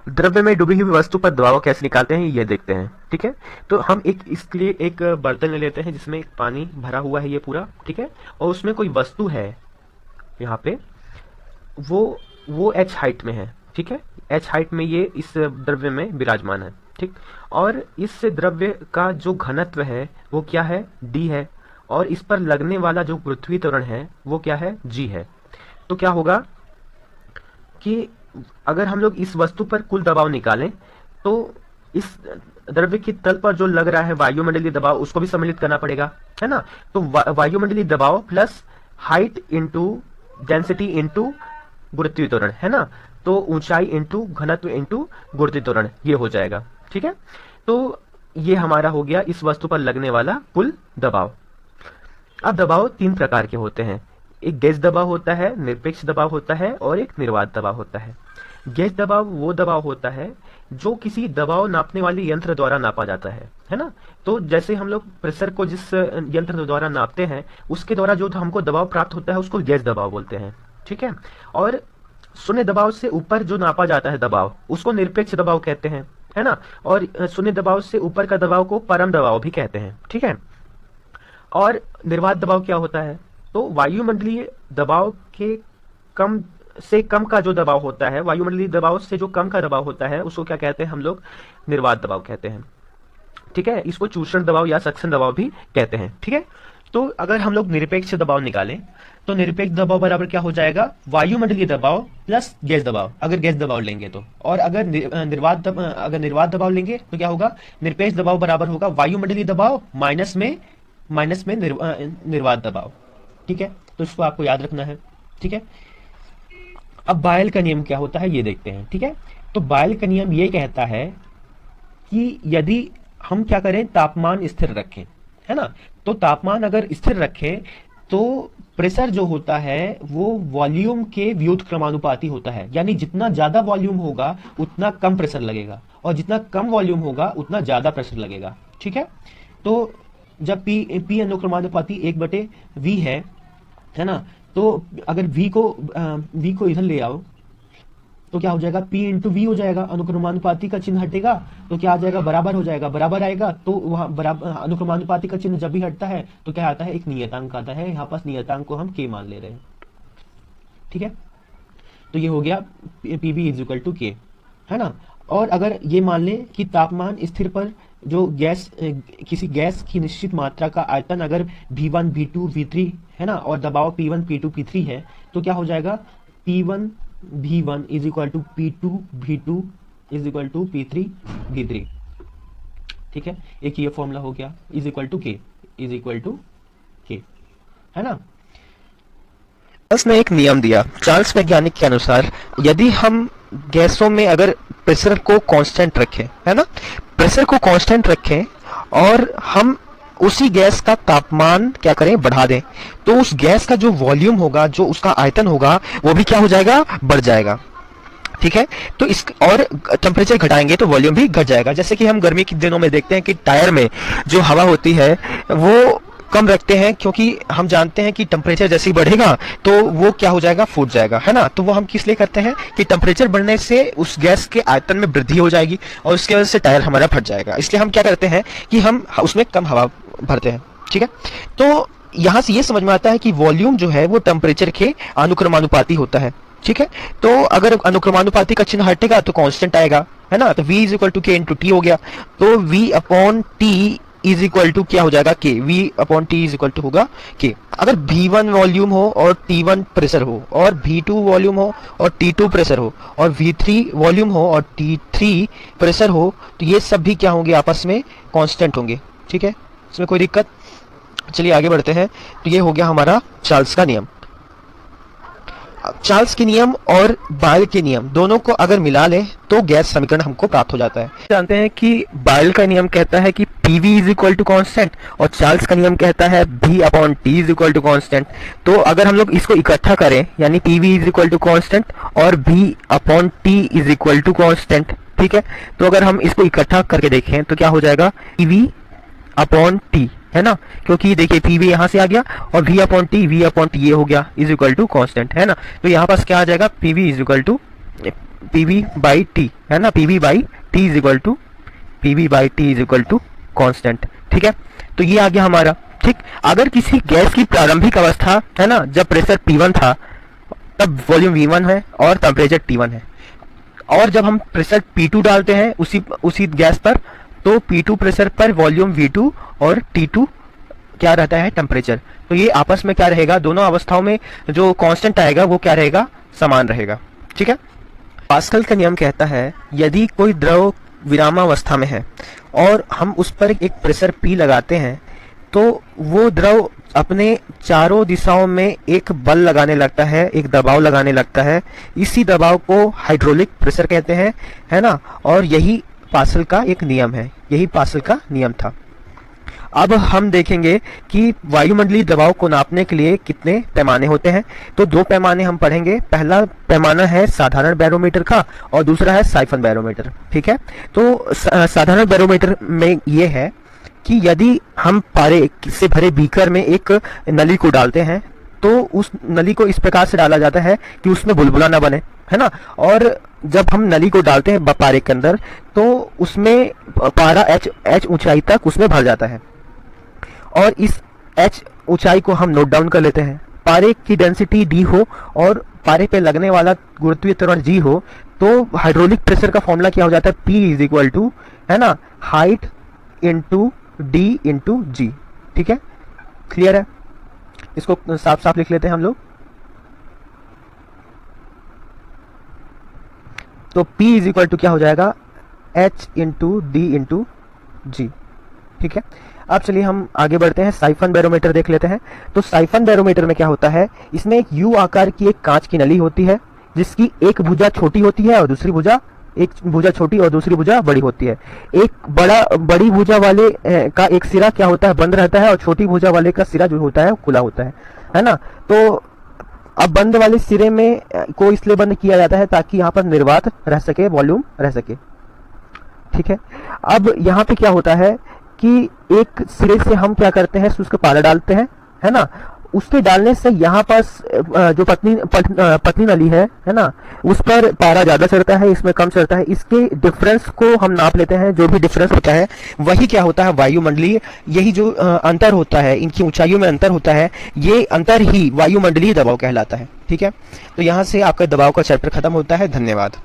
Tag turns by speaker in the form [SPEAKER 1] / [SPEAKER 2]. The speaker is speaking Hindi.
[SPEAKER 1] द्रव्य में डूबी हुई वस्तु पर दबाव कैसे निकालते हैं ये देखते हैं। ठीक है, तो हम इसके लिए एक बर्तन ले लेते हैं जिसमें पानी भरा हुआ है ये पूरा। ठीक है, और उसमें कोई वस्तु है यहाँ पे, वो h हाइट में है। ठीक है, h हाइट में ये इस द्रव्य में विराजमान है। ठीक, और इस द्रव्य का जो घनत्व है वो क्या है, d है, और इस पर लगने वाला जो पृथ्वी त्वरण है वो क्या है, g है। तो क्या होगा कि अगर हम लोग इस वस्तु पर कुल दबाव निकालें तो इस द्रव्य की तल पर जो लग रहा है वायुमंडलीय दबाव उसको भी सम्मिलित करना पड़ेगा, है ना। तो वायुमंडलीय दबाव plus height into density into गुरुत्वीय त्वरण, है ना। तो ऊंचाई इंटू घनत्व इंटू गुरुत्वीय त्वरण ये हो जाएगा। ठीक है, तो ये हमारा हो गया इस वस्तु पर लगने वाला कुल दबाव। अब दबाव तीन प्रकार के होते हैं, एक गैस दबाव होता है, निरपेक्ष दबाव होता है और एक निर्वात दबाव होता है। गैस दबाव वो दबाव होता है जो किसी दबाव नापने वाले यंत्र द्वारा नापा जाता है ना। तो जैसे हम लोग प्रेशर को जिस यंत्र द्वारा नापते हैं उसके द्वारा जो हमको दबाव प्राप्त होता है उसको गैस दबाव बोलते हैं। ठीक है, और शून्य दबाव से ऊपर जो नापा जाता है दबाव उसको निरपेक्ष दबाव कहते हैं, है ना। और शून्य दबाव से ऊपर का दबाव को परम दबाव भी कहते हैं। ठीक है, और निर्वात दबाव क्या होता है, तो वायुमंडलीय दबाव के कम से कम का जो दबाव होता है, वायुमंडलीय दबाव से जो कम का दबाव होता है उसको क्या कहते हैं हम लोग, निर्वात दबाव कहते हैं। ठीक है, इसको चूषण दबाव या सक्शन दबाव भी कहते हैं। ठीक है, तो अगर हम लोग निरपेक्ष दबाव निकालें तो निरपेक्ष दबाव बराबर क्या हो जाएगा, वायुमंडलीय दबाव प्लस गैस दबाव, अगर गैस दबाव लेंगे तो। और अगर निर्वात दबाव लेंगे तो क्या होगा, निरपेक्ष दबाव बराबर होगा वायुमंडलीय दबाव माइनस में निर्वात दबाव। ठीक है, तो इसको आपको याद रखना है। ठीक है, अब बायल का नियम क्या होता है ये देखते हैं। ठीक है, तो बायल का नियम ये कहता है कि यदि हम क्या करें, तापमान स्थिर रखें, है ना। तो तापमान अगर स्थिर रखें तो प्रेशर जो होता है वो वॉल्यूम के व्युत्क्रमानुपाती होता है, यानी जितना ज्यादा वॉल्यूम होगा उतना कम प्रेशर लगेगा और जितना कम वॉल्यूम होगा उतना ज्यादा प्रेशर लगेगा। ठीक है, तो जब P अनुक्रमानुपाती 1/V है ना, तो अगर V को इधर ले आओ तो क्या हो जाएगा, P इंटू V हो जाएगा, अनुक्रमानुपाती का चिन्ह हटेगा तो क्या आ जाएगा, बराबर हो जाएगा। बराबर आएगा तो वहां बराबर अनुक्रमानुपाती का चिन्ह जब भी हटता है तो क्या आता है, एक नियतांक आता है। यहाँ पास नियतांक को हम K मान ले रहे हैं। ठीक है, तो ये हो गया PV is equal to K, है ना। और अगर ये मान ले कि तापमान स्थिर पर जो किसी गैस की निश्चित मात्रा का आयतन अगर V1 V2 V3 है ना, और दबाव P1 P2 P3 है तो क्या हो जाएगा, P1 V1 is equal to P2 V2 is equal to P3 V3। ठीक है, एक ये फॉर्मूला हो गया, इज इक्वल टू K, है ना। चार्ल्स ने एक नियम दिया, चार्ल्स वैज्ञानिक के अनुसार यदि हम गैसों में अगर प्रेशर को कांस्टेंट रखें, है ना, प्रेशर को कांस्टेंट रखें और हम उसी गैस का तापमान क्या करें, बढ़ा दें, तो उस गैस का जो वॉल्यूम होगा, जो उसका आयतन होगा वो भी क्या हो जाएगा, बढ़ जाएगा। ठीक है, तो इस और टेम्परेचर घटाएंगे तो वॉल्यूम भी घट जाएगा। जैसे कि हम गर्मी के दिनों में देखते हैं कि टायर में जो हवा होती है वो कम रखते हैं, क्योंकि हम जानते हैं कि टेम्परेचर जैसे ही बढ़ेगा तो वो क्या हो जाएगा, फूट जाएगा, है ना। तो वो हम किस लिए करते हैं कि टेम्परेचर बढ़ने से उस गैस के आयतन में वृद्धि हो जाएगी और उसकी वजह से टायर हमारा फट जाएगा, इसलिए हम क्या करते हैं कि हम उसमें कम हवा भरते हैं। ठीक है, तो यहां से ये समझ में आता है कि वॉल्यूम जो है वो टेम्परेचर के अनुक्रमानुपाती होता है। ठीक है, तो अगर अनुक्रमानुपाती का चिन्ह हटेगा तो कांस्टेंट आएगा, है ना। तो V is equal to K into T हो गया, तो V upon T is equal to क्या हो जाएगा, K। V upon T is equal to होगा K। अगर V1 वॉल्यूम हो और T1 प्रेशर हो और V2 वॉल्यूम हो और T2 प्रेशर हो और V3 वॉल्यूम हो और T3 प्रेशर हो तो ये सब भी क्या होंगे, आपस में कांस्टेंट होंगे। ठीक है, इसमें कोई दिक्कत, चलिए आगे बढ़ते हैं। तो ये हो गया हमारा चार्ल्स का नियम। चार्ल्स के नियम और बायल के नियम दोनों को अगर मिला लें तो गैस समीकरण हमको प्राप्त हो जाता है। जानते हैं कि बायल का नियम कहता है कि PV is equal to constant और चार्ल्स का नियम कहता है V upon T is equal to constant. तो अगर हम लोग इसको इकट्ठा करें यानी PV is equal to constant और V upon T is equal to constant, ठीक है, तो अगर हम इसको इकट्ठा करके देखें तो क्या हो जाएगा, PV अपॉन T, है ना, क्योंकि देखिए PV यहां से आ गया और V अपॉन T ये हो गया इज इक्वल टू कॉन्स्टेंट, है ना। तो यहाँ पास क्या आ जाएगा, PV is equal to PV by T, है ना, PV by T is equal to constant. ठीक है, तो ये आ गया हमारा। ठीक, अगर किसी गैस की प्रारंभिक अवस्था, है ना, जब प्रेशर P1 था तब वॉल्यूम V1 है और टेम्परेचर T1 है, और जब हम प्रेशर P2 डालते हैं उसी गैस पर, तो P2 प्रेशर पर वॉल्यूम V2 और T2 क्या रहता है, टेम्परेचर। तो ये आपस में क्या रहेगा, दोनों अवस्थाओं में जो कांस्टेंट आएगा वो क्या रहेगा, समान रहेगा। ठीक है, पास्कल का नियम कहता है यदि कोई द्रव विरामावस्था में है और हम उस पर एक प्रेशर P लगाते हैं तो वो द्रव अपने चारों दिशाओं में एक बल लगाने लगता है, एक दबाव लगाने लगता है। इसी दबाव को हाइड्रोलिक प्रेशर कहते हैं, है ना, और यही पास्कल का एक नियम है, यही पास्कल का नियम था। अब हम देखेंगे कि वायुमंडलीय दबाव को नापने के लिए कितने पैमाने होते हैं। तो दो पैमाने हम पढ़ेंगे, पहला पैमाना है साधारण बैरोमीटर का और दूसरा है साइफन बैरोमीटर। ठीक है, तो साधारण बैरोमीटर में ये है कि यदि हम पारे से भरे बीकर में एक नली को डालते हैं तो उस नली को इस प्रकार से डाला जाता है कि उसमें बुलबुला ना बने, है ना, और जब हम नली को डालते हैं पारे के अंदर तो उसमें पारा h ऊंचाई तक उसमें भर जाता है, और इस h ऊंचाई को हम नोट डाउन कर लेते हैं। पारे की डेंसिटी d हो और पारे पे लगने वाला गुरुत्वीय त्वरण g हो, तो हाइड्रोलिक प्रेशर का फॉर्मूला क्या हो जाता है, P इज इक्वल टू, है ना, हाइट इंटू d इंटू जी। ठीक है, क्लियर है, इसको साफ साफ लिख लेते हैं हम लोग। तो P इज इक्वल टू क्या हो जाएगा, h इंटू डी इंटू जी। ठीक है, अब चलिए हम आगे बढ़ते हैं, साइफन बैरोमीटर देख लेते हैं। तो साइफन बैरोमीटर में क्या होता है, इसमें एक यू आकार की एक कांच की नली होती है जिसकी एक भुजा छोटी होती है और दूसरी भुजा, एक भुजा छोटी और दूसरी भुजा बड़ी होती है। एक बड़ी भुजा वाले का एक सिरा क्या होता है, बंद रहता है, और छोटी भुजा वाले का सिरा जो होता है खुला होता है ना। तो अब बंद वाले सिरे में को इसलिए बंद किया जाता है ताकि यहाँ पर निर्वात रह सके, वॉल्यूम रह सके। ठीक है, अब यहाँ पे क्या होता है कि एक सिरे से हम क्या करते हैं, शुष्क पारा डालते हैं, है ना, उसके डालने से यहाँ पास जो पतली नली है ना, उस पर पारा ज्यादा चढ़ता है, इसमें कम चढ़ता है। इसके डिफरेंस को हम नाप लेते हैं, जो भी डिफरेंस होता है वही क्या होता है, वायुमंडलीय। यही जो अंतर होता है, इनकी ऊंचाइयों में अंतर होता है, ये अंतर ही वायुमंडलीय दबाव कहलाता है। ठीक है, तो यहाँ से आपका दबाव का चैप्टर खत्म होता है। धन्यवाद।